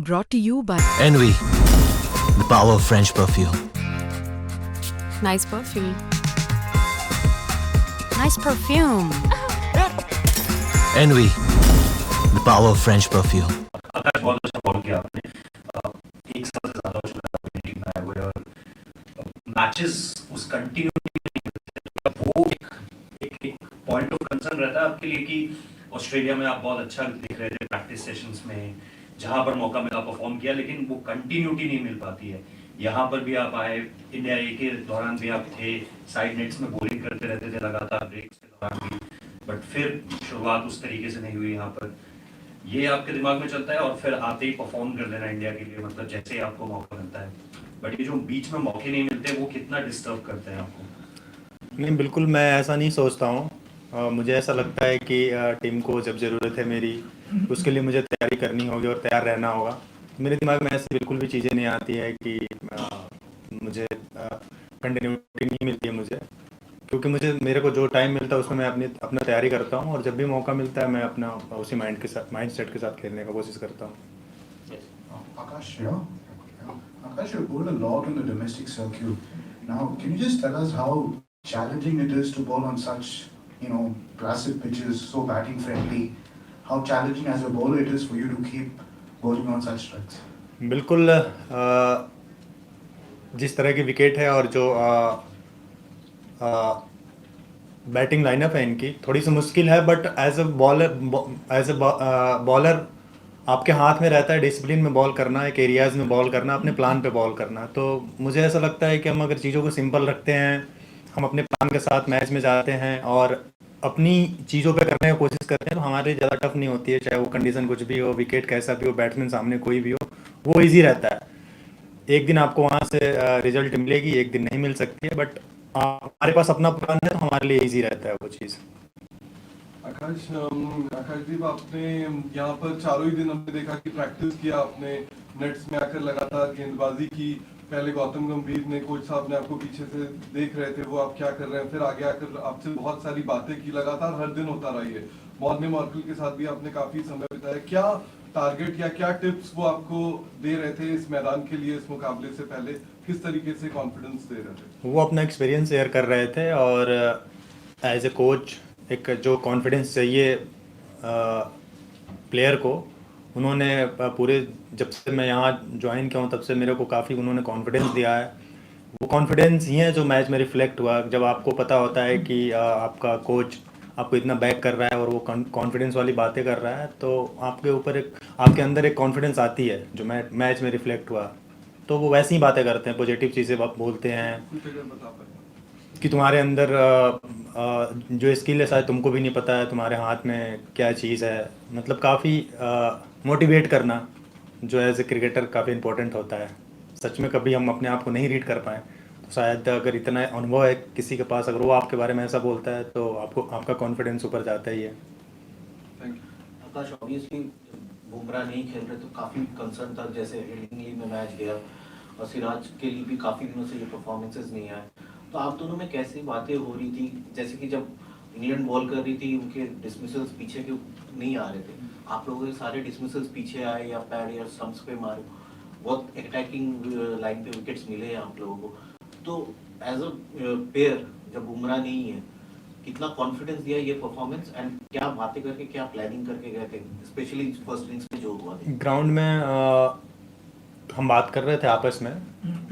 Brought to you by Envy, the power of French perfume. Nice perfume. Nice perfume. Envy, the power of French perfume. आकाश बहुत अच्छा ball किया आपने। एक साल से ज्यादा हो चुका है टीम में आए हुए और मैचेस उस कंटिन्यू वो एक पॉइंट ऑफ कंसर्न रहता है आपके लिए कि ऑस्ट्रेलिया में आप बहुत अच्छा दिख रहे थे प्रैक्टिस सेशंस में, जहां पर मौका मिला परफॉर्म किया, लेकिन वो कंटिन्यूटी नहीं मिल पाती है। यहाँ पर भी आप आए, इंडिया ए के दौरान भी आप थे, साइड नेट्स में बॉलिंग करते रहते थे लगातार ब्रेक्स के दौरान भी, बट फिर शुरुआत उस तरीके से नहीं हुई। यहाँ पर ये आपके दिमाग में चलता है और फिर आते ही परफॉर्म कर देना इंडिया के लिए, मतलब जैसे ही आपको मौका मिलता है, बट ये जो बीच में मौके नहीं मिलते वो कितना डिस्टर्ब करते हैं आपको? नहीं, बिल्कुल मैं ऐसा नहीं सोचता हूँ। मुझे ऐसा लगता है कि टीम को जब ज़रूरत है मेरी, उसके लिए मुझे तैयारी करनी होगी और तैयार रहना होगा। मेरे दिमाग में ऐसी बिल्कुल भी चीज़ें नहीं आती है कि मुझे कंटिन्यूटी नहीं मिलती है मुझे, क्योंकि मेरे को जो टाइम मिलता है उसमें मैं अपना तैयारी करता हूँ और जब भी मौका मिलता है मैं अपना उसी माइंड सेट के साथ खेलने का कोशिश करता हूँ। Akash, Akash, you bowled a lot on the domestic circuit. Now, can you just tell us how challenging it is to bowl on such, classic pitches, so batting friendly? How challenging as a bowler it is for you to keep bowling on such strikes? बिल्कुल, जिस तरह की wicket है और जो batting lineup है इनकी थोड़ी सी मुश्किल है, बट एज अ बॉलर आपके हाथ में रहता है डिसिप्लिन में बॉल करना, एक एरियाज़ में बॉल करना, अपने प्लान पे बॉल करना। तो मुझे ऐसा लगता है कि हम अगर चीज़ों को सिंपल रखते हैं, हम अपने प्लान के साथ मैच में जाते हैं और अपनी चीज़ों पे करने की कोशिश करते हैं, तो हमारे ज़्यादा टफ नहीं होती है, चाहे वो कंडीशन कुछ भी हो, विकेट कैसा भी हो, बैट्समैन सामने कोई भी हो, वो ईजी रहता है। एक दिन आपको वहाँ से रिजल्ट मिलेगी, एक दिन नहीं मिल सकती है, बट हमारे पास अपना प्लान है तो हमारे लिए इजी रहता है वो चीज़। आकाशदीप, आपने यहाँ पर चारों ही दिन हमने देखा कि प्रैक्टिस किया आपने, नेट्स में आकर लगातार गेंदबाजी की। पहले गौतम गंभीर ने, कोच साहब ने आपको पीछे से देख रहे थे वो आप क्या कर रहे हैं, फिर आगे आकर आपसे बहुत सारी बातें की, लगातार हर दिन होता रही है। मॉर्ने मार्कल के साथ भी आपने काफी समय बिताया। क्या टारगेट या क्या टिप्स वो आपको दे रहे थे इस मैदान के लिए, इस मुकाबले से पहले किस तरीके से कॉन्फिडेंस दे रहे थे? वो अपना एक्सपीरियंस शेयर कर रहे थे और एज ए कोच एक जो कॉन्फिडेंस चाहिए प्लेयर को, उन्होंने पूरे जब से मैं यहाँ ज्वाइन किया हूँ तब से मेरे को काफ़ी उन्होंने कॉन्फिडेंस दिया है। वो कॉन्फिडेंस ही है जो मैच में रिफ्लेक्ट हुआ। जब आपको पता होता है कि आपका कोच आपको इतना बैक कर रहा है और वो कॉन्फिडेंस वाली बातें कर रहा है, तो आपके अंदर एक कॉन्फिडेंस आती है जो मैच में रिफ्लेक्ट हुआ। तो वो वैसी ही बातें करते हैं, पॉजिटिव चीज़ें बोलते हैं कि तुम्हारे अंदर जो स्किल है शायद तुमको भी नहीं पता है, तुम्हारे हाथ में क्या चीज़ है। मतलब काफ़ी मोटिवेट करना जो एज ए क्रिकेटर काफ़ी इम्पोर्टेंट होता है। सच में कभी हम अपने आप को नहीं रीड कर पाए, तो शायद अगर इतना अनुभव है किसी के पास, अगर वो आपके बारे में ऐसा बोलता है तो आपका कॉन्फिडेंस ऊपर जाता ही है। आकाश, ऑब्वियसली बुमराह नहीं खेल रहे तो काफ़ी कंसर्न था, जैसे इंडियन लीग में मैच गया और सिराज के लिए भी काफ़ी दिनों से ये परफॉर्मेंसेस नहीं आए, तो आप दोनों में कैसी बातें हो रही थी? जैसे कि जब इंग्लैंड बॉल कर रही थी उनके डिसमिसल्स पीछे के नहीं आ रहे थे, आप लोगों के सारे डिसमिसल्स पीछे आए या पैड या स्टंप्स पे मारे, बहुत अटैकिंग लाइन पे विकेट्स मिले आप लोगों को। तो एज अ पेयर जब बुमराह नहीं है, कितना कॉन्फिडेंस दिया ये परफॉर्मेंस, एंड क्या बातें करके, क्या प्लानिंग करके गए थे, स्पेशली फर्स्ट इनिंग्स में जो हुआ था? ग्राउंड में हम बात कर रहे थे आपस में,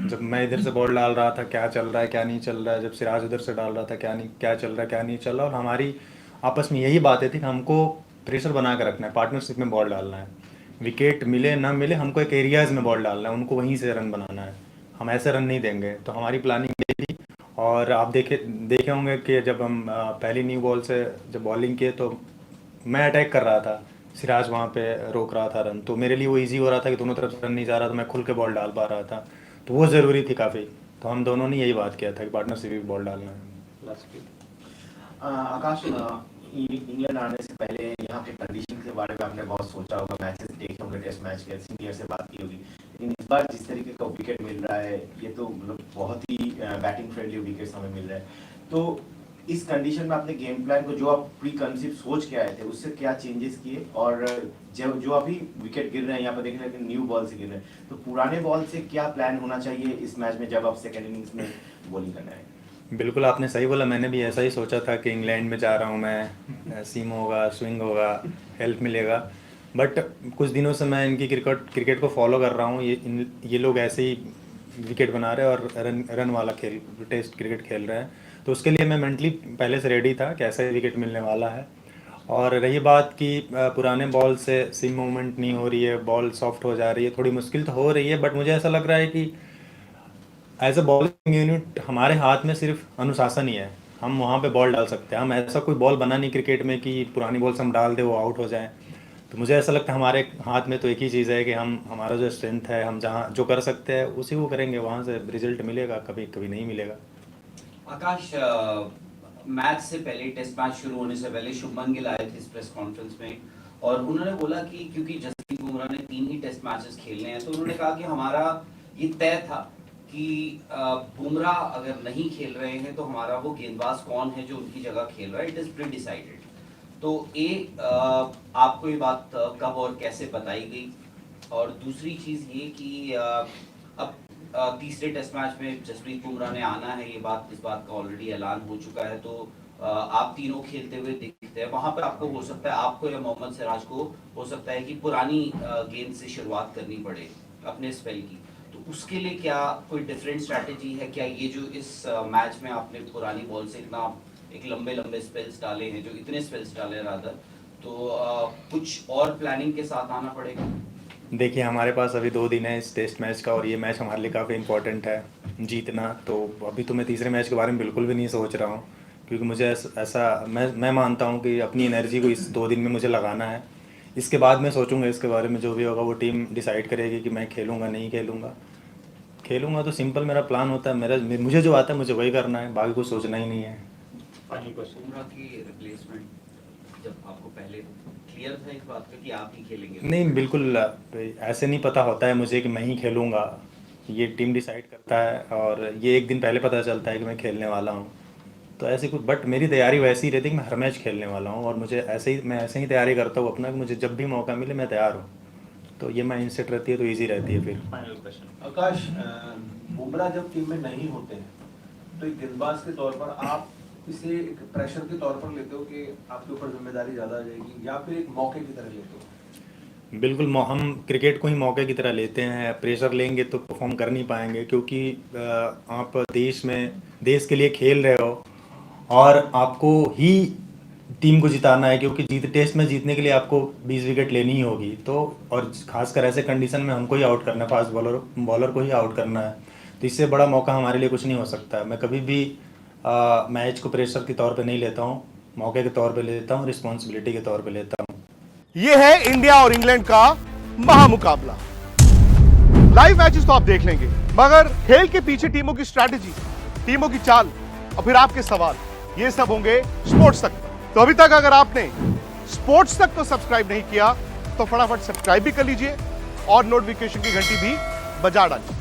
जब मैं इधर से बॉल डाल रहा था क्या चल रहा है क्या नहीं चल रहा है, जब सिराज उधर से डाल रहा था क्या चल रहा है क्या नहीं चल रहा, और हमारी आपस में यही बातें थी कि हमको प्रेशर बना कर रखना है, पार्टनरशिप में बॉल डालना है, विकेट मिले ना मिले हमको एक एरियाज़ में बॉल डालना है, उनको वहीं से रन बनाना है, हम ऐसे रन नहीं देंगे। तो हमारी प्लानिंग ये थी। और आप देखे होंगे कि जब हम पहली न्यू बॉल से जब बॉलिंग किए तो मैं अटैक कर रहा था, सिराज वहाँ पे रोक रहा था रन, तो मेरे लिए वो इजी हो रहा था कि दोनों तरफ से रन नहीं जा रहा, तो मैं खुल के बॉल डाल पा रहा था, तो वो ज़रूरी थी काफ़ी। तो हम दोनों ने यही बात किया था कि पार्टनरशिप में बॉल डालना है। आकाश, इंग्लैंड आने से पहले यहाँ के कंडीशन के बारे में आपने बहुत सोचा होगा, मैचेस देखे होंगे, टेस्ट मैच के, सीनियर से बात की होगी, लेकिन इस बार जिस तरीके का विकेट मिल रहा है ये तो मतलब बहुत ही बैटिंग फ्रेंडली विकेट्स हमें मिल रहा है, तो इस कंडीशन में आपने गेम प्लान को जो आप प्री कंसीव सोच के आए थे उससे क्या चेंजेस किए, और जो अभी विकेट गिर रहे हैं यहाँ पर देख रहे हैं कि न्यू बॉल से गिर रहे हैं, तो पुराने बॉल से क्या प्लान होना चाहिए इस मैच में जब आप सेकेंड इनिंग्स में बॉलिंग करना है? बिल्कुल आपने सही बोला, मैंने भी ऐसा ही सोचा था कि इंग्लैंड में जा रहा हूँ मैं, सीम होगा, स्विंग होगा, हेल्प मिलेगा। बट कुछ दिनों से मैं इनकी क्रिकेट को फॉलो कर रहा हूँ। ये लोग ऐसे ही विकेट बना रहे हैं और रन वाला टेस्ट क्रिकेट खेल रहे हैं, तो उसके लिए मैं मेंटली पहले से रेडी था कि ऐसा ही विकेट मिलने वाला है। और रही बात कि पुराने बॉल से सीम मूवमेंट नहीं हो रही है, बॉल सॉफ्ट हो जा रही है, थोड़ी मुश्किल तो हो रही है, बट मुझे ऐसा लग रहा है कि एज अ बॉलिंग यूनिट हमारे हाथ में सिर्फ अनुशासन ही है। हम वहाँ पे बॉल डाल सकते हैं, हम ऐसा कोई बॉल बना नहीं क्रिकेट में कि पुरानी बॉल से हम डाल दे वो आउट हो जाए। तो मुझे ऐसा लगता है हमारे हाथ में तो एक ही चीज़ है कि हमारा जो स्ट्रेंथ है, हम जहाँ जो कर सकते हैं उसी को करेंगे, वहाँ से रिजल्ट मिलेगा, कभी कभी नहीं मिलेगा। आकाश, मैच से पहले, टेस्ट मैच शुरू होने से पहले शुभमन गिल आए थे इस प्रेस कॉन्फ्रेंस में और उन्होंने बोला कि क्योंकि जसप्रीत बुमराह ने 3 ही टेस्ट मैचेस खेलने हैं, तो उन्होंने कहा कि हमारा ये तय था कि बुमराह अगर नहीं खेल रहे हैं तो हमारा वो गेंदबाज कौन है जो उनकी जगह खेल रहा है, इट इज़ प्री डिसाइडेड। तो आपको ये बात कब और कैसे बताई गई? और दूसरी चीज़ ये कि अब तीसरे टेस्ट मैच में जसप्रीत बुमराह ने आना है, इस बात का ऑलरेडी ऐलान हो चुका है, तो आप तीनों खेलते हुए दिखते हैं। वहाँ पर आपको हो सकता है, आपको या मोहम्मद सिराज को हो सकता है कि पुरानी गेंद से शुरुआत करनी पड़े अपने स्पेल की, तो उसके लिए क्या कोई डिफरेंट स्ट्रैटेजी है क्या? ये जो इस मैच में आपने पुरानी बॉल से इतना एक लंबे स्पेल्स डाले हैं, जो इतने स्पेल्स डाले रादर, तो कुछ और प्लानिंग के साथ आना पड़ेगा? देखिए, हमारे पास अभी 2 दिन है इस टेस्ट मैच का और ये मैच हमारे लिए काफ़ी इंपॉर्टेंट है जीतना। तो अभी तो मैं तीसरे मैच के बारे में बिल्कुल भी नहीं सोच रहा हूँ, क्योंकि मुझे ऐसा मैं मानता हूँ कि अपनी एनर्जी को इस 2 दिन में मुझे लगाना है। इसके बाद मैं सोचूंगा इसके बारे में, जो भी होगा वो टीम डिसाइड करेगी कि मैं खेलूँगा नहीं खेलूँगा तो सिंपल मेरा प्लान होता है, मुझे जो आता है मुझे वही करना है, बाकी कुछ सोचना ही नहीं है। बुमराह की रिप्लेसमेंट जब आपको पहले क्लियर था इस बात का कि आप ही खेलेंगे? नहीं, बिल्कुल ऐसे नहीं पता होता है मुझे कि मैं ही खेलूँगा, ये टीम डिसाइड करता है और ये एक दिन पहले पता चलता है कि मैं खेलने वाला हूँ। तो ऐसे कुछ, बट मेरी तैयारी वैसी ही रहती है कि मैं हर मैच खेलने वाला हूँ और मुझे मैं ऐसे ही तैयारी करता हूँ अपना कि मुझे जब भी मौका मिले मैं तैयार हूँ। तो ये माइंडसेट रहती है तो ईजी रहती है। फिर फाइनल क्वेश्चन, आकाश, बुमराह जब टीम में नहीं होते हैं तो एक गेंदबाज के तौर पर आप इसे एक प्रेशर के तौर पर लेते हो कि आपके ऊपर जिम्मेदारी ज़्यादा आ जाएगी, या फिर एक मौके की तरह लेते हो? बिल्कुल, हम क्रिकेट को ही मौके की तरह लेते हैं। प्रेशर लेंगे तो परफॉर्म कर नहीं पाएंगे, क्योंकि आप देश के लिए खेल रहे हो और आपको ही टीम को जिताना है, क्योंकि टेस्ट में जीतने के लिए आपको 20 विकेट लेनी ही होगी। तो और खासकर ऐसे कंडीशन में हमको ही आउट करना है, फास्ट बॉलर को ही आउट करना है। तो इससे बड़ा मौका हमारे लिए कुछ नहीं हो सकता। मैं कभी भी मैच को प्रेशर के तौर पे नहीं लेता हूँ, मौके के तौर पे लेता हूँ, रिस्पॉन्सिबिलिटी के तौर पे लेता हूँ। ये है इंडिया और इंग्लैंड का महामुकाबला। लाइव मैचेस तो आप देख लेंगे, मगर खेल के पीछे टीमों की स्ट्रैटेजी, टीमों की चाल और फिर आपके सवाल, ये सब होंगे स्पोर्ट्स तक। तो अभी तक अगर आपने स्पोर्ट्स तक को सब्सक्राइब नहीं किया तो फटाफट सब्सक्राइब भी कर लीजिए और नोटिफिकेशन की घंटी भी बजा डालिए।